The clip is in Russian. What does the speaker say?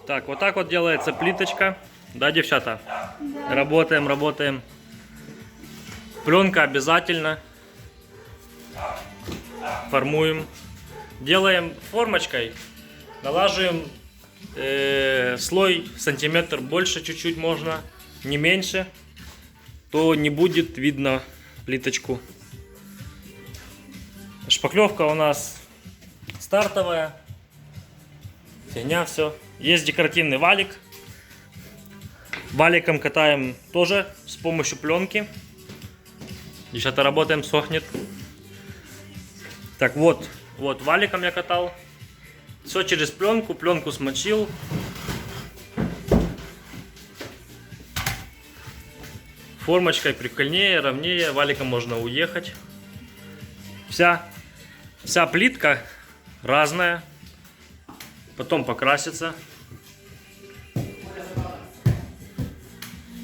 Так, вот так вот делается плиточка. Да, девчата? Да. Работаем, работаем. Пленка обязательно. Формуем. Делаем формочкой. Налаживаем слой сантиметр больше чуть-чуть можно, не меньше. То не будет видно плиточку. Шпаклевка у нас стартовая. Фигня все. Есть декоративный валик. Валиком катаем тоже с помощью пленки. Девчата, работаем, сохнет. Так, вот валиком я катал. Все через пленку, пленку смочил. Формочкой прикольнее, ровнее, валиком можно уехать. Вся плитка разная. Потом покрасится.